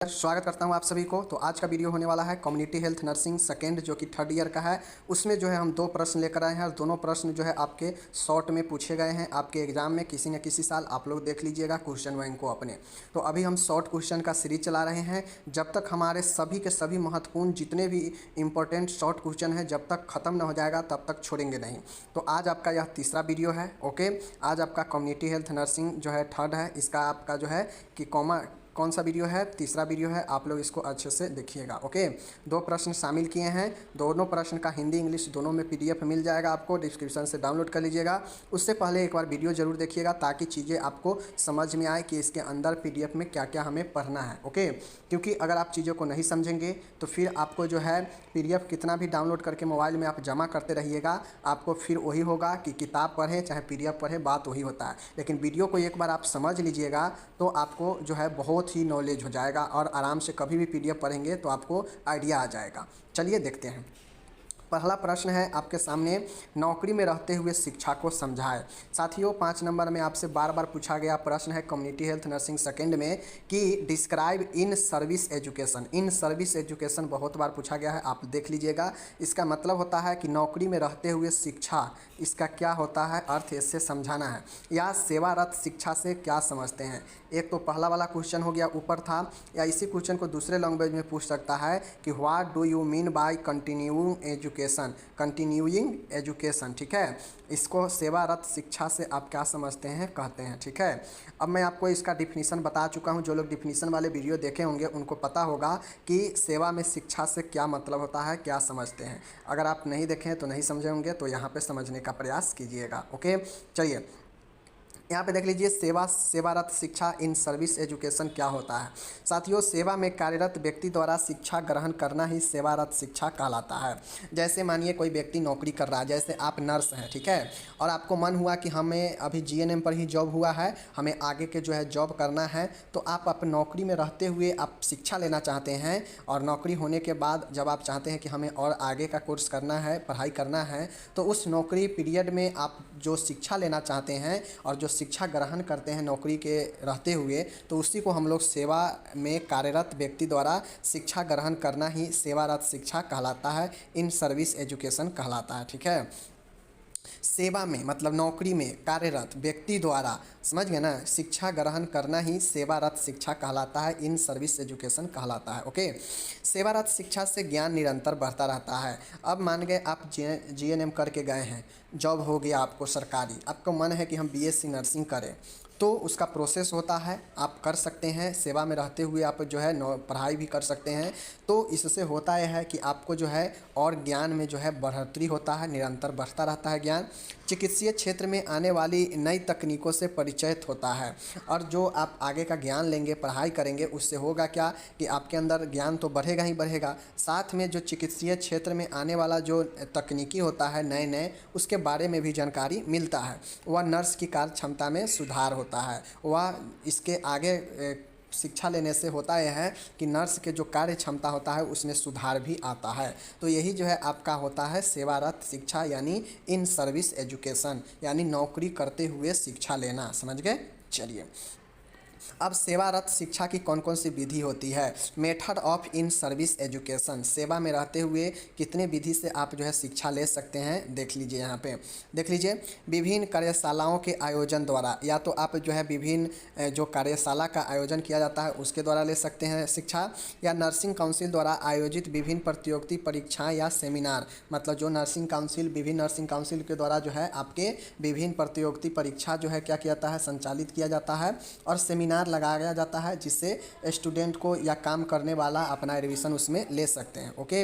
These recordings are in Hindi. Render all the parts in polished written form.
स्वागत करता हूं आप सभी को। तो आज का वीडियो होने वाला है कम्युनिटी हेल्थ नर्सिंग सेकेंड जो कि थर्ड ईयर का है। उसमें जो है हम दो प्रश्न लेकर आए हैं और दोनों प्रश्न जो है आपके शॉर्ट में पूछे गए हैं आपके एग्जाम में किसी न किसी साल। आप लोग देख लीजिएगा क्वेश्चन बैंक को अपने। तो अभी हम शॉर्ट क्वेश्चन का सीरीज चला रहे हैं जब तक हमारे सभी के सभी महत्वपूर्ण जितने भी इंपॉर्टेंट शॉर्ट क्वेश्चन हैं जब तक ख़त्म न हो जाएगा तब तक छोड़ेंगे नहीं। तो आज आपका यह तीसरा वीडियो है। ओके, आज आपका कम्युनिटी हेल्थ नर्सिंग जो है थर्ड है। इसका आपका जो है कि कौन सा वीडियो है, तीसरा वीडियो है। आप लोग इसको अच्छे से देखिएगा। ओके, दो प्रश्न शामिल किए हैं। दोनों प्रश्न का हिंदी इंग्लिश दोनों में पीडीएफ मिल जाएगा, आपको डिस्क्रिप्शन से डाउनलोड कर लीजिएगा। उससे पहले एक बार वीडियो जरूर देखिएगा ताकि चीज़ें आपको समझ में आए कि इसके अंदर पीडीएफ में क्या क्या हमें पढ़ना है। ओके, क्योंकि अगर आप चीज़ों को नहीं समझेंगे तो फिर आपको जो है पीडीएफ कितना भी डाउनलोड करके मोबाइल में आप जमा करते रहिएगा, आपको फिर वही होगा कि किताब पढ़ें चाहे पीडीएफ पढ़ें, बात वही होता है। लेकिन वीडियो को एक बार आप समझ लीजिएगा तो आपको जो है बहुत ही नॉलेज हो जाएगा और आराम से कभी भी पीडीएफ पढ़ेंगे तो आपको आइडिया आ जाएगा। चलिए देखते हैं। पहला प्रश्न है आपके सामने, नौकरी में रहते हुए शिक्षा को समझाएं। साथियों 5 नंबर में आपसे बार बार पूछा गया प्रश्न है कम्युनिटी हेल्थ नर्सिंग सेकेंड में कि describe in service education. In service education बहुत बार पूछा गया है, आप देख लीजिएगा। इसका मतलब होता है कि नौकरी में रहते हुए शिक्षा, इसका क्या होता है अर्थ, इससे समझाना है। या सेवारत शिक्षा से क्या समझते हैं। एक तो पहला वाला क्वेश्चन हो गया ऊपर था, या इसी क्वेश्चन को दूसरे लैंग्वेज में पूछ सकता है कि what do you mean by continuing education, continuing education. ठीक है, इसको सेवारत शिक्षा से आप क्या समझते हैं कहते हैं। ठीक है, अब मैं आपको इसका डिफिनीसन बता चुका हूं। जो लोग डिफिनीसन वाले वीडियो देखे होंगे उनको पता होगा कि सेवा में शिक्षा से क्या मतलब होता है, क्या समझते हैं। अगर आप नहीं देखें तो नहीं समझे होंगे, तो यहाँ पे समझने का प्रयास कीजिएगा। ओके, चलिए यहाँ पे देख लीजिए सेवारत शिक्षा इन सर्विस एजुकेशन क्या होता है। साथियों, सेवा में कार्यरत व्यक्ति द्वारा शिक्षा ग्रहण करना ही सेवारत शिक्षा कहलाता है। जैसे मानिए कोई व्यक्ति नौकरी कर रहा है, जैसे आप नर्स हैं, ठीक है, और आपको मन हुआ कि हमें अभी जीएनएम पर ही जॉब हुआ है, हमें आगे के जो है जॉब करना है, तो आप अपनी नौकरी में रहते हुए आप शिक्षा लेना चाहते हैं। और नौकरी होने के बाद जब आप चाहते हैं कि हमें और आगे का कोर्स करना है, पढ़ाई करना है, तो उस नौकरी पीरियड में आप जो शिक्षा लेना चाहते हैं और जो शिक्षा ग्रहण करते हैं नौकरी के रहते हुए, तो उसी को हम लोग सेवा में कार्यरत व्यक्ति द्वारा शिक्षा ग्रहण करना ही सेवारत शिक्षा कहलाता है, इन सर्विस एजुकेशन कहलाता है। ठीक है, सेवा में मतलब नौकरी में कार्यरत व्यक्ति द्वारा, समझ गए ना, शिक्षा ग्रहण करना ही सेवारत शिक्षा कहलाता है, इन सर्विस एजुकेशन कहलाता है। ओके, सेवारत शिक्षा से ज्ञान निरंतर बढ़ता रहता है। अब मान गए आप जीएनएम करके गए हैं, जॉब हो गया आपको सरकारी, आपको मन है कि हम बीएससी नर्सिंग करें, तो उसका प्रोसेस होता है, आप कर सकते हैं। सेवा में रहते हुए आप जो है पढ़ाई भी कर सकते हैं। तो इससे होता यह है कि आपको जो है और ज्ञान में जो है बढ़ोतरी होता है, निरंतर बढ़ता रहता है ज्ञान। चिकित्सीय क्षेत्र में आने वाली नई तकनीकों से परिचित होता है। और जो आप आगे का ज्ञान लेंगे, पढ़ाई करेंगे, उससे होगा क्या कि आपके अंदर ज्ञान तो बढ़ेगा ही बढ़ेगा, साथ में जो चिकित्सीय क्षेत्र में आने वाला जो तकनीकी होता है नए नए, उसके बारे में भी जानकारी मिलता है। वह नर्स की कार्य क्षमता में सुधार होता है। वह इसके आगे शिक्षा लेने से होता यह है कि नर्स के जो कार्य क्षमता होता है उसमें सुधार भी आता है। तो यही जो है आपका होता है सेवारत शिक्षा, यानी इन सर्विस एजुकेशन, यानी नौकरी करते हुए शिक्षा लेना। समझ गए। चलिए, अब सेवारत शिक्षा की कौन कौन सी विधि होती है। Method of in service education, सेवा में रहते हुए कितने विधि से आप जो है शिक्षा ले सकते हैं, देख लीजिए। यहाँ पे देख लीजिए, विभिन्न कार्यशालाओं के आयोजन द्वारा, या तो आप जो है विभिन्न जो कार्यशाला का आयोजन किया जाता है उसके द्वारा ले सकते हैं शिक्षा, या नर्सिंग काउंसिल द्वारा आयोजित विभिन्न प्रतियोगिता परीक्षाएँ या सेमिनार, मतलब जो नर्सिंग काउंसिल, विभिन्न नर्सिंग काउंसिल के द्वारा जो है आपके विभिन्न प्रतियोगिता परीक्षा जो है क्या किया जाता है, संचालित किया जाता है, और सेमिनार लगाया जाता है जिससे स्टूडेंट को या काम करने वाला अपना रिवीजन उसमें ले सकते हैं। ओके,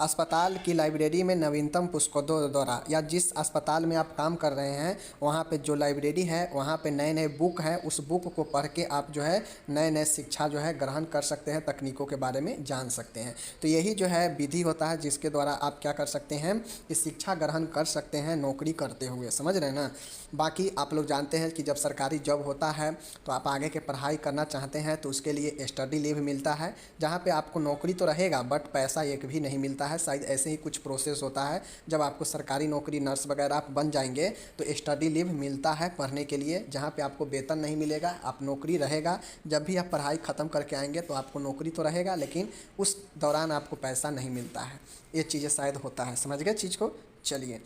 अस्पताल की लाइब्रेरी में नवीनतम पुस्तकों द्वारा, या जिस अस्पताल में आप काम कर रहे हैं वहाँ पे जो लाइब्रेरी है वहाँ पे नए नए बुक हैं, उस बुक को पढ़ के आप जो है नए नए शिक्षा जो है ग्रहण कर सकते हैं, तकनीकों के बारे में जान सकते हैं। तो यही जो है विधि होता है जिसके द्वारा आप क्या कर सकते हैं कि शिक्षा ग्रहण कर सकते हैं नौकरी करते हुए। समझ रहे हैं ना। बाकी आप लोग जानते हैं कि जब सरकारी जॉब होता है तो आप आगे के पढ़ाई करना चाहते हैं तो उसके लिए स्टडी लीव मिलता है, जहाँ पे आपको नौकरी तो रहेगा बट पैसा एक भी नहीं मिलता है। शायद ऐसे ही कुछ प्रोसेस होता है, जब आपको सरकारी नौकरी नर्स वगैरह आप बन जाएंगे तो स्टडी लीव मिलता है पढ़ने के लिए, जहाँ पे आपको वेतन नहीं मिलेगा, आप नौकरी रहेगा। जब भी आप पढ़ाई ख़त्म करके आएंगे तो आपको नौकरी तो रहेगा, लेकिन उस दौरान आपको पैसा नहीं मिलता है। ये चीज़ें शायद होता है, समझ गए चीज़ को। चलिए,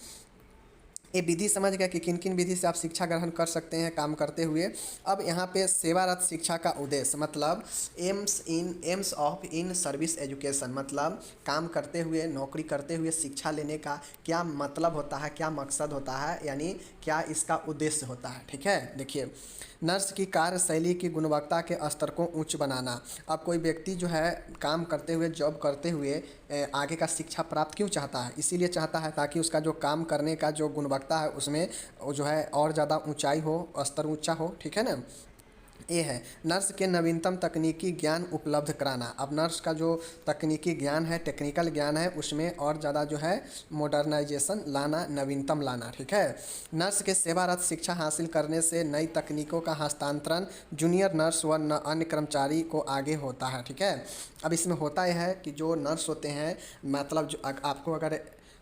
ये विधि समझ गए कि किन किन विधि से आप शिक्षा ग्रहण कर सकते हैं काम करते हुए। अब यहाँ पे सेवारत शिक्षा का उद्देश्य मतलब AIIMS of in service education, मतलब काम करते हुए, नौकरी करते हुए शिक्षा लेने का क्या मतलब होता है, क्या मकसद होता है, यानी क्या इसका उद्देश्य होता है। ठीक है, देखिए, नर्स की कार्यशैली की गुणवत्ता के स्तर को उच्च बनाना। अब कोई व्यक्ति जो है काम करते हुए, जॉब करते हुए आगे का शिक्षा प्राप्त क्यों चाहता है? इसीलिए चाहता है ताकि उसका जो काम करने का जो गुणवत्ता है उसमें जो है और ज़्यादा ऊंचाई हो, स्तर ऊंचा हो। ठीक है ना। ये है नर्स के नवीनतम तकनीकी ज्ञान उपलब्ध कराना। अब नर्स का जो तकनीकी ज्ञान है, टेक्निकल ज्ञान है, उसमें और ज़्यादा जो है मॉडर्नाइजेशन लाना, नवीनतम लाना। ठीक है, नर्स के सेवारत शिक्षा हासिल करने से नई तकनीकों का हस्तांतरण जूनियर नर्स व अन्य कर्मचारी को आगे होता है। ठीक है, अब इसमें होता यह है कि जो नर्स होते हैं, मतलब जो आपको अगर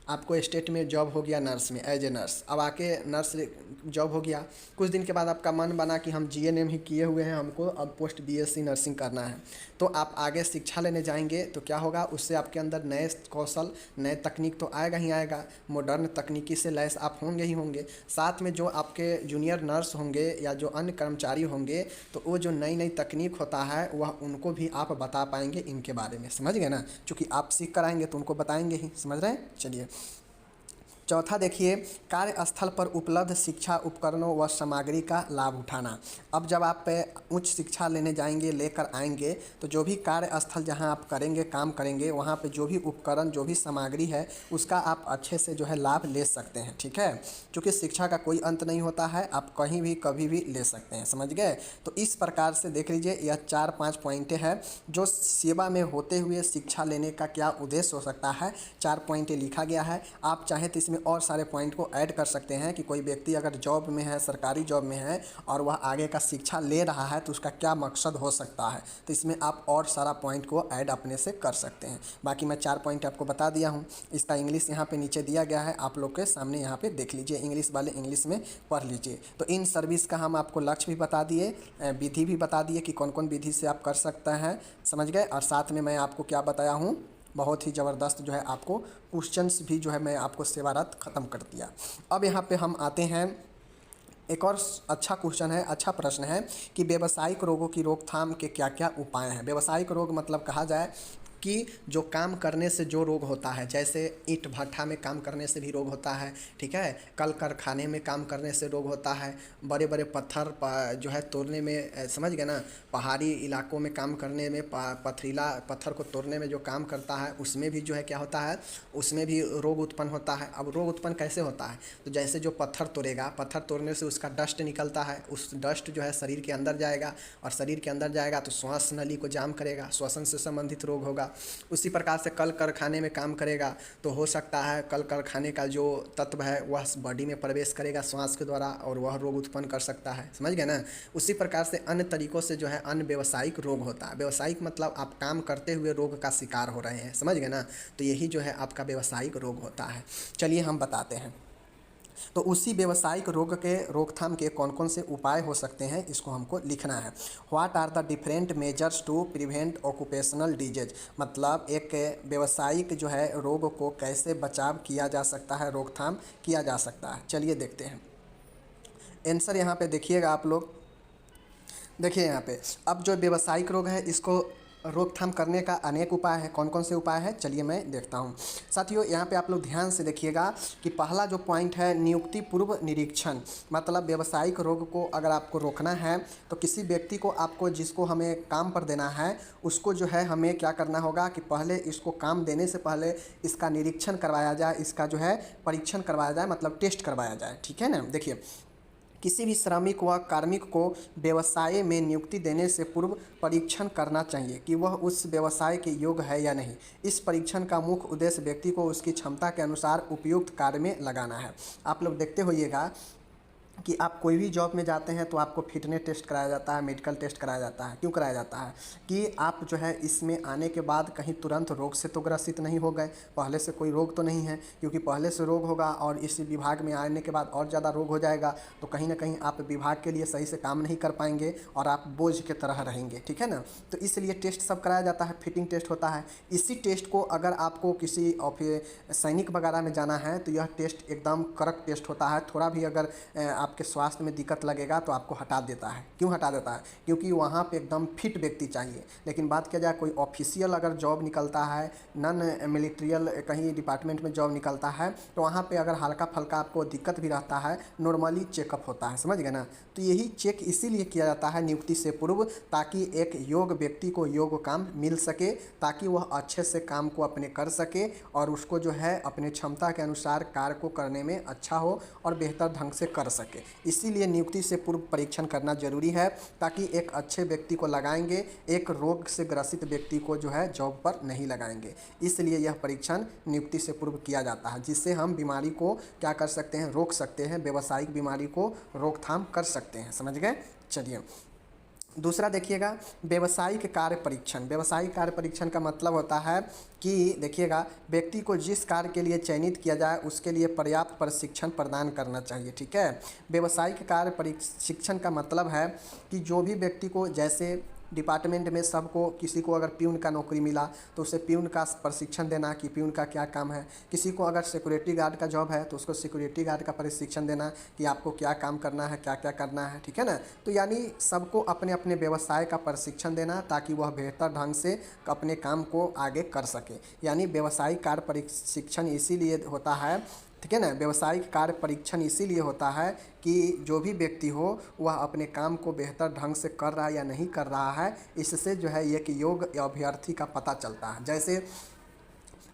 आपको स्टेट में जॉब हो गया नर्स में, एज ए नर्स, अब आके नर्स जॉब हो गया, कुछ दिन के बाद आपका मन बना कि हम जीएनएम ही किए हुए हैं, हमको अब पोस्ट बीएससी नर्सिंग करना है, तो आप आगे शिक्षा लेने जाएंगे तो क्या होगा, उससे आपके अंदर नए कौशल, नए तकनीक तो आएगा ही आएगा, मॉडर्न तकनीकी से लैस आप होंगे ही होंगे। साथ में जो आपके जूनियर नर्स होंगे या जो अन्य कर्मचारी होंगे, तो वो जो नई नई तकनीक होता है वह उनको भी आप बता पाएंगे इनके बारे में, समझ गए ना, क्योंकि आप सीख कर आएंगे तो उनको बताएंगे ही, समझ रहे हैं। चलिए, चौथा देखिए, कार्यस्थल पर उपलब्ध शिक्षा उपकरणों व सामग्री का लाभ उठाना। अब जब आप उच्च शिक्षा लेने जाएंगे, लेकर आएंगे, तो जो भी कार्यस्थल जहां आप करेंगे, काम करेंगे, वहां पे जो भी उपकरण, जो भी सामग्री है, उसका आप अच्छे से जो है लाभ ले सकते हैं। ठीक है, क्योंकि शिक्षा का कोई अंत नहीं होता है, आप कहीं भी कभी भी ले सकते हैं, समझ गए। तो इस प्रकार से देख लीजिए, यह 4-5 पॉइंटें हैं जो सेवा में होते हुए शिक्षा लेने का क्या उद्देश्य हो सकता है, 4 पॉइंटें लिखा गया है। आप चाहें तो इसमें और सारे पॉइंट को ऐड कर सकते हैं कि कोई व्यक्ति अगर जॉब में है, सरकारी जॉब में है, और वह आगे का शिक्षा ले रहा है तो उसका क्या मकसद हो सकता है, तो इसमें आप और सारा पॉइंट को ऐड अपने से कर सकते हैं। बाकी मैं 4 पॉइंट आपको बता दिया हूँ, इसका इंग्लिश यहाँ पे नीचे दिया गया है, आप लोग के सामने यहाँ पे देख लीजिए, इंग्लिश वाले इंग्लिश में पढ़ लीजिए। तो इन सर्विस का हम आपको लक्ष्य भी बता दिए, विधि भी बता दिए कि कौन कौन विधि से आप कर सकते हैं, समझ गए। और साथ में मैं आपको क्या बताया हूँ, बहुत ही ज़बरदस्त जो है आपको क्वेश्चंस भी जो है मैं आपको सेवारत ख़त्म कर दिया। अब यहाँ पे हम आते हैं, एक और अच्छा क्वेश्चन है, अच्छा प्रश्न है कि व्यावसायिक रोगों की रोकथाम के क्या क्या उपाय हैं। व्यावसायिक रोग मतलब कहा जाए कि जो काम करने से जो रोग होता है, जैसे ईंट भट्ठा में काम करने से भी रोग होता है। ठीक है, कल कारखाने में काम करने से रोग होता है, बड़े बड़े पत्थर जो है तोड़ने में, समझ गए ना, पहाड़ी इलाकों में काम करने में, पथरीला पत्थर को तोड़ने में जो काम करता है उसमें भी जो है क्या होता है, उसमें भी रोग उत्पन्न होता है। अब रोग उत्पन्न कैसे होता है, तो जैसे जो पत्थर तोड़ेगा, पत्थर तोड़ने से उसका डस्ट निकलता है, उस डस्ट जो है शरीर के अंदर जाएगा, और शरीर के अंदर जाएगा तो श्वास नली को जाम करेगा, श्वसन से संबंधित रोग होगा। उसी प्रकार से कल कारखाने में काम करेगा तो हो सकता है कल कारखाने का जो तत्व है वह बॉडी में प्रवेश करेगा श्वास के द्वारा, और वह रोग उत्पन्न कर सकता है, समझ गए ना। उसी प्रकार से अन्य तरीकों से जो है अन्य व्यावसायिक रोग होता है। व्यावसायिक मतलब आप काम करते हुए रोग का शिकार हो रहे हैं, समझ गए ना, तो यही जो है आपका व्यावसायिक रोग होता है। चलिए हम बताते हैं, तो उसी व्यावसायिक रोग के रोकथाम के कौन कौन से उपाय हो सकते हैं, इसको हमको लिखना है। What are the different measures to prevent occupational disease, मतलब एक व्यावसायिक जो है रोग को कैसे बचाव किया जा सकता है, रोकथाम किया जा सकता है। चलिए देखते हैं आंसर, यहाँ पे देखिएगा आप लोग, देखिए यहाँ पे, अब जो व्यावसायिक रोग है इसको रोकथाम करने का अनेक उपाय है। कौन कौन से उपाय हैं, चलिए मैं देखता हूँ। साथियों यहाँ पे आप लोग ध्यान से देखिएगा कि पहला जो पॉइंट है, नियुक्ति पूर्व निरीक्षण, मतलब व्यावसायिक रोग को अगर आपको रोकना है तो किसी व्यक्ति को, आपको जिसको हमें काम पर देना है, उसको जो है हमें क्या करना होगा कि पहले इसको काम देने से पहले इसका निरीक्षण करवाया जाए, इसका जो है परीक्षण करवाया जाए, मतलब टेस्ट करवाया जाए। ठीक है ना। देखिए, किसी भी श्रमिक व कार्मिक को व्यवसाय में नियुक्ति देने से पूर्व परीक्षण करना चाहिए कि वह उस व्यवसाय के योग्य है या नहीं। इस परीक्षण का मुख्य उद्देश्य व्यक्ति को उसकी क्षमता के अनुसार उपयुक्त कार्य में लगाना है। आप लोग देखते होइएगा कि आप कोई भी जॉब में जाते हैं तो आपको फिटनेस टेस्ट कराया जाता है, मेडिकल टेस्ट कराया जाता है। क्यों कराया जाता है? कि आप जो है इसमें आने के बाद कहीं तुरंत रोग से तो ग्रसित नहीं हो गए, पहले से कोई रोग तो नहीं है, क्योंकि पहले से रोग होगा और इस विभाग में आने के बाद और ज़्यादा रोग हो जाएगा तो कहीं ना कहीं आप विभाग के लिए सही से काम नहीं कर पाएंगे और आप बोझ की तरह रहेंगे, ठीक है ना। तो इसलिए टेस्ट सब कराया जाता है, फिटिंग टेस्ट होता है। इसी टेस्ट को अगर आपको किसी सैनिक वगैरह में जाना है तो यह टेस्ट एकदम कड़क टेस्ट होता है। थोड़ा भी अगर आपके स्वास्थ्य में दिक्कत लगेगा तो आपको हटा देता है। क्यों हटा देता है? क्योंकि वहाँ पे एकदम फिट व्यक्ति चाहिए। लेकिन बात किया जाए कोई ऑफिशियल अगर जॉब निकलता है, नॉन मिलिट्रियल कहीं डिपार्टमेंट में जॉब निकलता है तो वहाँ पे अगर हल्का फल्का आपको दिक्कत भी रहता है, नॉर्मली चेकअप होता है, समझ गए ना। तो यही चेक इसीलिए किया जाता है नियुक्ति से पूर्व, ताकि एक योग्य व्यक्ति को योग्य काम मिल सके, ताकि वह अच्छे से काम को अपने कर सके और उसको जो है अपने क्षमता के अनुसार कार्य को करने में अच्छा हो और बेहतर ढंग से कर सके। इसीलिए नियुक्ति से पूर्व परीक्षण करना जरूरी है, ताकि एक अच्छे व्यक्ति को लगाएंगे, एक रोग से ग्रसित व्यक्ति को जो है जॉब पर नहीं लगाएंगे। इसलिए यह परीक्षण नियुक्ति से पूर्व किया जाता है, जिससे हम बीमारी को क्या कर सकते हैं, रोक सकते हैं, व्यावसायिक बीमारी को रोकथाम कर सकते हैं। समझ गए? चलिए दूसरा देखिएगा, व्यवसायिक कार्य परीक्षण। व्यवसायिक कार्य परीक्षण का मतलब होता है कि देखिएगा, व्यक्ति को जिस कार्य के लिए चयनित किया जाए उसके लिए पर्याप्त प्रशिक्षण प्रदान करना चाहिए, ठीक है। व्यवसायिक कार्य प्रशिक्षण का मतलब है कि जो भी व्यक्ति को, जैसे डिपार्टमेंट में सबको, किसी को अगर प्यून का नौकरी मिला तो उसे प्यून का प्रशिक्षण देना कि प्यून का क्या काम है। किसी को अगर सिक्योरिटी गार्ड का जॉब है तो उसको सिक्योरिटी गार्ड का प्रशिक्षण देना कि आपको क्या काम करना है, क्या क्या करना है, ठीक है ना। तो यानी सबको अपने अपने व्यवसाय का प्रशिक्षण देना, ताकि वह बेहतर ढंग से अपने काम को आगे कर सके। यानी व्यवसायिक कार्य प्रशिक्षण इसीलिए होता है, ठीक है ना। व्यवसायिक कार्य परीक्षण इसीलिए होता है कि जो भी व्यक्ति हो वह अपने काम को बेहतर ढंग से कर रहा है या नहीं कर रहा है, इससे जो है एक योग्य अभ्यर्थी का पता चलता है।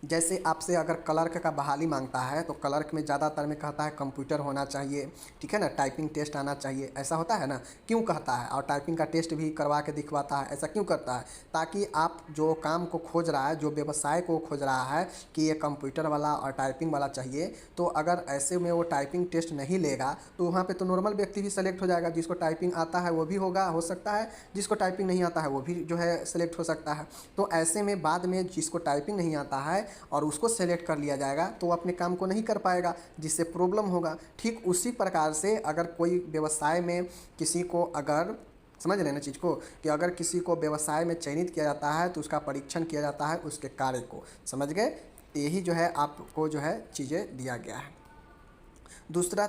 जैसे आपसे अगर क्लर्क का बहाली मांगता है तो क्लर्क में ज़्यादातर में कहता है कंप्यूटर होना चाहिए, ठीक है ना, टाइपिंग टेस्ट आना चाहिए, ऐसा होता है ना। क्यों कहता है? और टाइपिंग का टेस्ट भी करवा के दिखवाता है, ऐसा क्यों करता है? ताकि आप जो काम को खोज रहा है, जो व्यवसाय को खोज रहा है कि ये कंप्यूटर वाला और टाइपिंग वाला चाहिए, तो अगर ऐसे में वो टाइपिंग टेस्ट नहीं लेगा तो वहाँ पर तो नॉर्मल व्यक्ति भी सेलेक्ट हो जाएगा। जिसको टाइपिंग आता है वो भी होगा, हो सकता है, जिसको टाइपिंग नहीं आता है वो भी जो है सेलेक्ट हो सकता है। तो ऐसे में बाद में जिसको टाइपिंग नहीं आता है और उसको सेलेक्ट कर लिया जाएगा तो वो अपने काम को नहीं कर पाएगा, जिससे प्रॉब्लम होगा। ठीक उसी प्रकार से अगर कोई व्यवसाय में किसी को, अगर समझ रहे हैं ना चीज़ को, कि अगर किसी को व्यवसाय में चयनित किया जाता है तो उसका परीक्षण किया जाता है उसके कार्य को। समझ गए? यही जो है आपको जो है चीज़ें दिया गया है।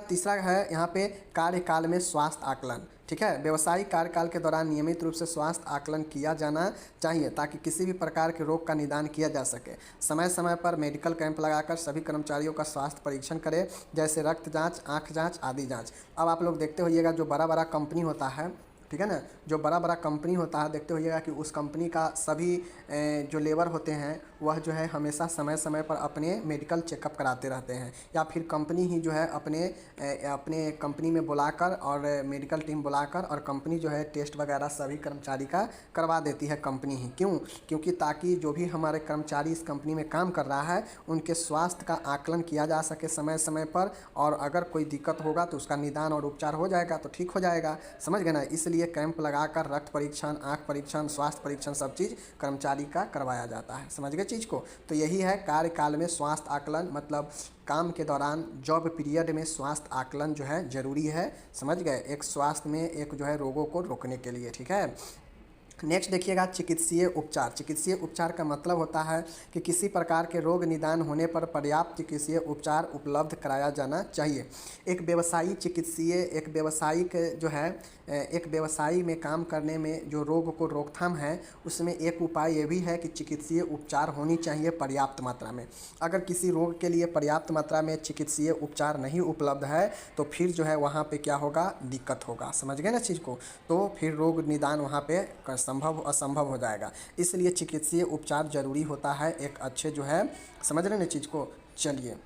तीसरा है यहाँ पे कार्यकाल में स्वास्थ्य आकलन, ठीक है। व्यवसायिक कार्यकाल के दौरान नियमित रूप से स्वास्थ्य आकलन किया जाना चाहिए, ताकि किसी भी प्रकार के रोग का निदान किया जा सके। समय समय पर मेडिकल कैंप लगाकर सभी कर्मचारियों का स्वास्थ्य परीक्षण करें, जैसे रक्त जांच, आँख जांच आदि जांच। अब आप लोग देखते होइएगा जो बड़ा बड़ा कंपनी होता है, ठीक है ना, जो बड़ा बड़ा कंपनी होता है, देखते होइएगा कि उस कंपनी का सभी जो लेबर होते हैं वह जो है हमेशा समय समय पर अपने मेडिकल चेकअप कराते रहते हैं, या फिर कंपनी ही जो है अपने कंपनी में बुलाकर और मेडिकल टीम बुलाकर और कंपनी जो है टेस्ट वगैरह सभी कर्मचारी का करवा देती है कंपनी ही। क्यों? क्योंकि ताकि जो भी हमारे कर्मचारी इस कंपनी में काम कर रहा है उनके स्वास्थ्य का आकलन किया जा सके समय समय पर, और अगर कोई दिक्कत होगा तो उसका निदान और उपचार हो जाएगा तो ठीक हो जाएगा। समझ गए ना? इसलिए कैंप लगाकर रक्त परीक्षण, आँख परीक्षण, स्वास्थ्य परीक्षण सब चीज़ कर्मचारी का करवाया जाता है। समझ गए चीज़ को? तो यही है कार्यकाल में स्वास्थ्य आकलन, मतलब काम के दौरान जॉब पीरियड में स्वास्थ्य आकलन जो है ज़रूरी है। समझ गए? एक स्वास्थ्य में एक जो है रोगों को रोकने के लिए, ठीक है। नेक्स्ट देखिएगा, चिकित्सीय उपचार। चिकित्सीय उपचार का मतलब होता है कि किसी प्रकार के रोग निदान होने पर पर्याप्त चिकित्सीय उपचार उपलब्ध कराया जाना चाहिए। एक व्यवसायिक जो है एक व्यवसायी में काम करने में जो रोग को रोकथाम है, उसमें एक उपाय ये भी है कि चिकित्सीय उपचार होनी चाहिए पर्याप्त मात्रा में। अगर किसी रोग के लिए पर्याप्त मात्रा में चिकित्सीय उपचार नहीं उपलब्ध है तो फिर जो है वहाँ पे क्या होगा, दिक्कत होगा। समझ गए ना चीज़ को? तो फिर रोग निदान वहाँ पे असंभव हो जाएगा। इसलिए चिकित्सीय उपचार जरूरी होता है एक अच्छे जो है, समझ रहे ना चीज़ को? चलिए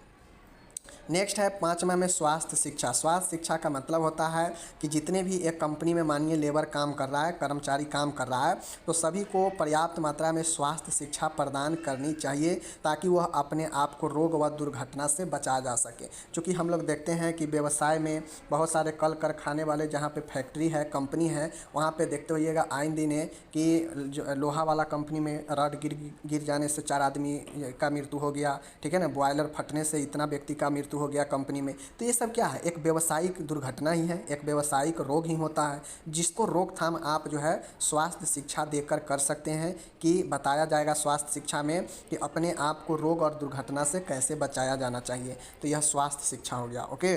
नेक्स्ट है 5वां में स्वास्थ्य शिक्षा। स्वास्थ्य शिक्षा का मतलब होता है कि जितने भी एक कंपनी में मानिए लेबर काम कर रहा है, कर्मचारी काम कर रहा है, तो सभी को पर्याप्त मात्रा में स्वास्थ्य शिक्षा प्रदान करनी चाहिए ताकि वह अपने आप को रोग व दुर्घटना से बचा जा सके। क्योंकि हम लोग देखते हैं कि व्यवसाय में बहुत सारे कल कारखाने वाले जहाँ पे फैक्ट्री है, कंपनी है, वहाँ पे देखते होइएगा आए दिन कि जो लोहा वाला कंपनी में रड गिर जाने से 4 आदमी का मृत्यु हो गया, ठीक है ना, बॉयलर फटने से इतना व्यक्ति का मृत्यु हो गया कंपनी में। तो ये सब क्या है, एक व्यावसायिक दुर्घटना ही है, एक व्यावसायिक रोग ही होता है जिसको रोकथाम आप जो है स्वास्थ्य शिक्षा देकर कर सकते हैं कि बताया जाएगा स्वास्थ्य शिक्षा में कि अपने आप को रोग और दुर्घटना से कैसे बचाया जाना चाहिए। तो यह स्वास्थ्य शिक्षा हो गया। ओके,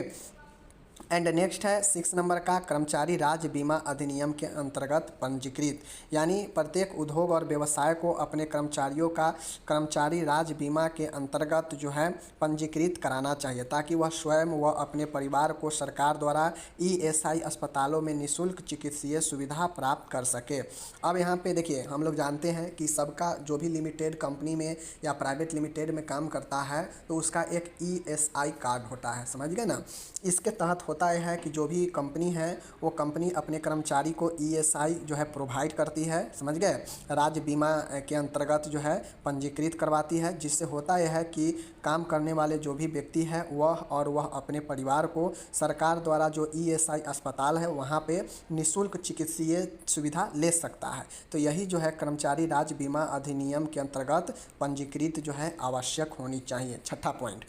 एंड नेक्स्ट है 6 नंबर का कर्मचारी राज्य बीमा अधिनियम के अंतर्गत पंजीकृत, यानी प्रत्येक उद्योग और व्यवसाय को अपने कर्मचारियों का कर्मचारी राज्य बीमा के अंतर्गत जो है पंजीकृत कराना चाहिए ताकि वह स्वयं व अपने परिवार को सरकार द्वारा ईएसआई अस्पतालों में निःशुल्क चिकित्सीय सुविधा प्राप्त कर सके। अब यहाँ पे देखिए, हम लोग जानते हैं कि सबका जो भी लिमिटेड कंपनी में या प्राइवेट लिमिटेड में काम करता है तो उसका एक ईएसआई कार्ड होता है, समझ गए ना। इसके तहत होता है कि जो भी कंपनी है वो कंपनी अपने कर्मचारी को ईएसआई जो है प्रोवाइड करती है, समझ गए, राज्य बीमा के अंतर्गत जो है पंजीकृत करवाती है, जिससे होता यह है कि काम करने वाले जो भी व्यक्ति है वह अपने परिवार को सरकार द्वारा जो ईएसआई अस्पताल है वहाँ पे निःशुल्क चिकित्सीय सुविधा ले सकता है। तो यही जो है कर्मचारी राज्य बीमा अधिनियम के अंतर्गत पंजीकृत जो है आवश्यक होनी चाहिए। 6वां पॉइंट।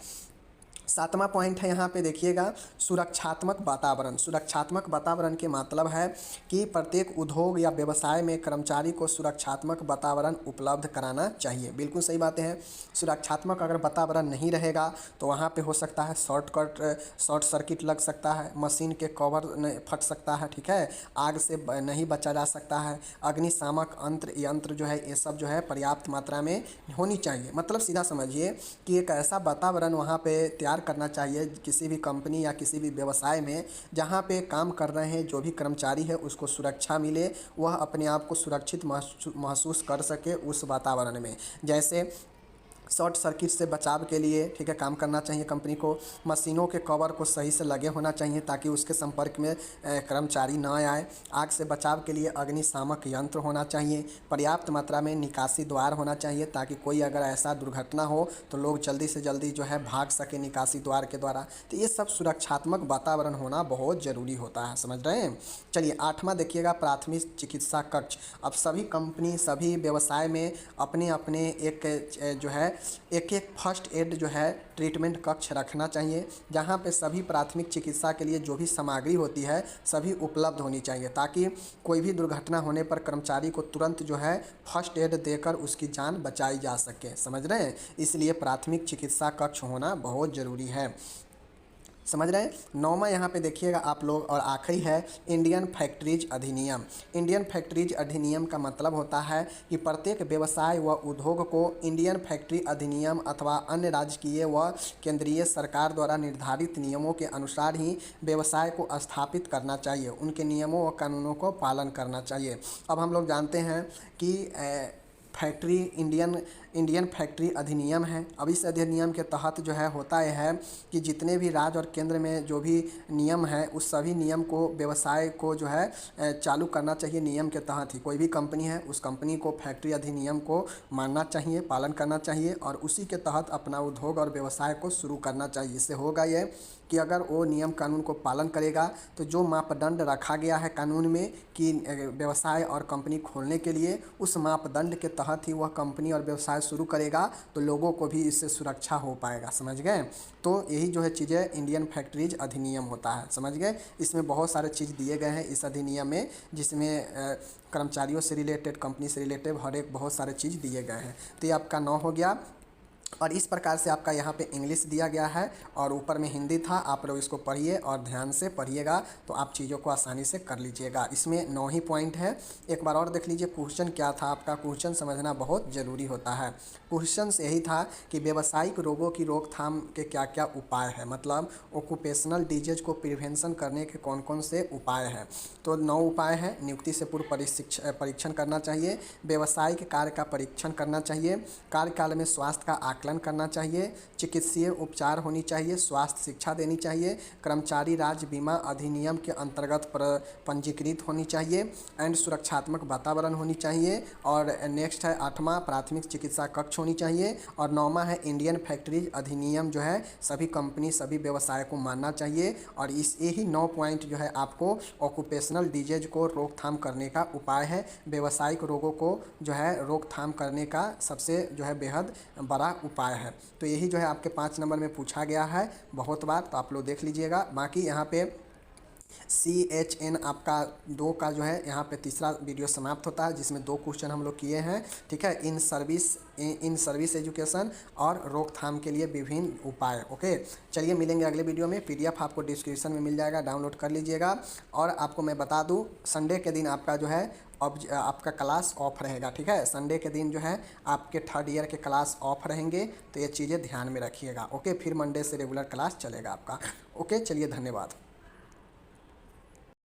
7वां पॉइंट है यहाँ पे देखिएगा सुरक्षात्मक वातावरण। सुरक्षात्मक वातावरण के मतलब है कि प्रत्येक उद्योग या व्यवसाय में कर्मचारी को सुरक्षात्मक वातावरण उपलब्ध कराना चाहिए। बिल्कुल सही बातें हैं। सुरक्षात्मक अगर वातावरण नहीं रहेगा तो वहाँ पे हो सकता है शॉर्ट सर्किट लग सकता है, मशीन के कवर फट सकता है, ठीक है, आग से नहीं बचा जा सकता है, अग्निशामक यंत्र जो है ये सब जो है पर्याप्त मात्रा में होनी चाहिए। मतलब सीधा समझिए कि एक ऐसा वातावरण वहाँ पे तैयार करना चाहिए किसी भी कंपनी या किसी भी व्यवसाय में जहाँ पे काम कर रहे हैं जो भी कर्मचारी है उसको सुरक्षा मिले, वह अपने आप को सुरक्षित महसूस कर सके उस वातावरण में। जैसे शॉर्ट सर्किट से बचाव के लिए, ठीक है, काम करना चाहिए कंपनी को, मशीनों के कवर को सही से लगे होना चाहिए ताकि उसके संपर्क में कर्मचारी ना आए, आग से बचाव के लिए अग्निशामक यंत्र होना चाहिए, पर्याप्त मात्रा में निकासी द्वार होना चाहिए ताकि कोई अगर ऐसा दुर्घटना हो तो लोग जल्दी से जल्दी जो है भाग सके निकासी द्वार के द्वारा। तो ये सब सुरक्षात्मक वातावरण होना बहुत ज़रूरी होता है, समझ रहे हैं। चलिए 8वां देखिएगा प्राथमिक चिकित्सा कक्ष। अब सभी कंपनी सभी व्यवसाय में अपने अपने एक जो है एक फर्स्ट एड जो है ट्रीटमेंट कक्ष रखना चाहिए जहाँ पे सभी प्राथमिक चिकित्सा के लिए जो भी सामग्री होती है सभी उपलब्ध होनी चाहिए ताकि कोई भी दुर्घटना होने पर कर्मचारी को तुरंत जो है फर्स्ट एड देकर उसकी जान बचाई जा सके, समझ रहे हैं। इसलिए प्राथमिक चिकित्सा कक्ष होना बहुत ज़रूरी है, समझ रहे हैं। 9वां यहाँ पे देखिएगा आप लोग, और आखिरी है इंडियन फैक्ट्रीज अधिनियम। इंडियन फैक्ट्रीज अधिनियम का मतलब होता है कि प्रत्येक व्यवसाय व उद्योग को इंडियन फैक्ट्री अधिनियम अथवा अन्य राजकीय व केंद्रीय सरकार द्वारा निर्धारित नियमों के अनुसार ही व्यवसाय को स्थापित करना चाहिए, उनके नियमों व कानूनों को पालन करना चाहिए। अब हम लोग जानते हैं कि फैक्ट्री इंडियन फैक्ट्री अधिनियम है। अब इस अधिनियम के तहत जो है होता यह है कि जितने भी राज्य और केंद्र में जो भी नियम है उस सभी नियम को व्यवसाय को जो है चालू करना चाहिए। नियम के तहत ही कोई भी कंपनी है उस कंपनी को फैक्ट्री अधिनियम को मानना चाहिए, पालन करना चाहिए और उसी के तहत अपना उद्योग और व्यवसाय को शुरू करना चाहिए। इससे होगा ये कि अगर वो नियम कानून को पालन करेगा तो जो मापदंड रखा गया है कानून में कि व्यवसाय और कंपनी खोलने के लिए, उस मापदंड के तहत ही वह कंपनी और व्यवसाय शुरू करेगा तो लोगों को भी इससे सुरक्षा हो पाएगा, समझ गए। तो यही जो है चीज़ें इंडियन फैक्ट्रीज अधिनियम होता है, समझ गए। इसमें बहुत सारे चीज़ दिए गए हैं इस अधिनियम में जिसमें कर्मचारियों से रिलेटेड, कंपनी से रिलेटेड हर एक बहुत सारे चीज़ दिए गए हैं। तो ये आपका 9 हो गया और इस प्रकार से आपका यहाँ पे इंग्लिश दिया गया है और ऊपर में हिंदी था। आप लोग इसको पढ़िए और ध्यान से पढ़िएगा तो आप चीज़ों को आसानी से कर लीजिएगा। इसमें 9 ही पॉइंट है। एक बार और देख लीजिए क्वेश्चन क्या था आपका। क्वेश्चन समझना बहुत ज़रूरी होता है। क्वेश्चन यही था कि व्यावसायिक रोगों की रोकथाम के क्या क्या उपाय है, मतलब ऑक्यूपेशनल डिजीज को प्रिवेंशन करने के कौन कौन से उपाय हैं। तो 9 उपाय हैं। नियुक्ति से पूर्व परीक्षण करना चाहिए, व्यावसायिक कार्य का परीक्षण करना चाहिए, कार्यकाल में स्वास्थ्य का आकलन करना चाहिए, चिकित्सीय उपचार होनी चाहिए, स्वास्थ्य शिक्षा देनी चाहिए, कर्मचारी राज्य बीमा अधिनियम के अंतर्गत पंजीकृत होनी चाहिए एंड सुरक्षात्मक वातावरण होनी चाहिए। और नेक्स्ट है 8वां प्राथमिक चिकित्सा कक्ष होनी चाहिए। और 9वां है इंडियन फैक्ट्रीज अधिनियम जो है सभी कंपनी सभी व्यवसाय को मानना चाहिए। और इस यही 9 पॉइंट जो है आपको ऑक्यूपेशनल डिजीज को रोकथाम करने का उपाय है, व्यावसायिक रोगों को जो है रोकथाम करने का सबसे जो है बेहद बड़ा उपाय है। तो यही जो है आपके 5 नंबर में पूछा गया है बहुत बार, तो आप लोग देख लीजिएगा। बाकी यहाँ पे CHN आपका 2 का जो है यहाँ पे तीसरा वीडियो समाप्त होता है, जिसमें 2 क्वेश्चन हम लोग किए हैं, ठीक है। इन सर्विस एजुकेशन और रोकथाम के लिए विभिन्न उपाय। ओके, चलिए मिलेंगे अगले वीडियो में। PDF आपको डिस्क्रिप्शन में मिल जाएगा, डाउनलोड कर लीजिएगा। और आपको मैं बता दूं, संडे के दिन आपका जो है अब आपका क्लास ऑफ रहेगा, ठीक है। संडे के दिन जो है आपके 3rd ईयर के क्लास ऑफ रहेंगे, तो ये चीज़ें ध्यान में रखिएगा। ओके, फिर मंडे से रेगुलर क्लास चलेगा आपका। ओके, चलिए धन्यवाद।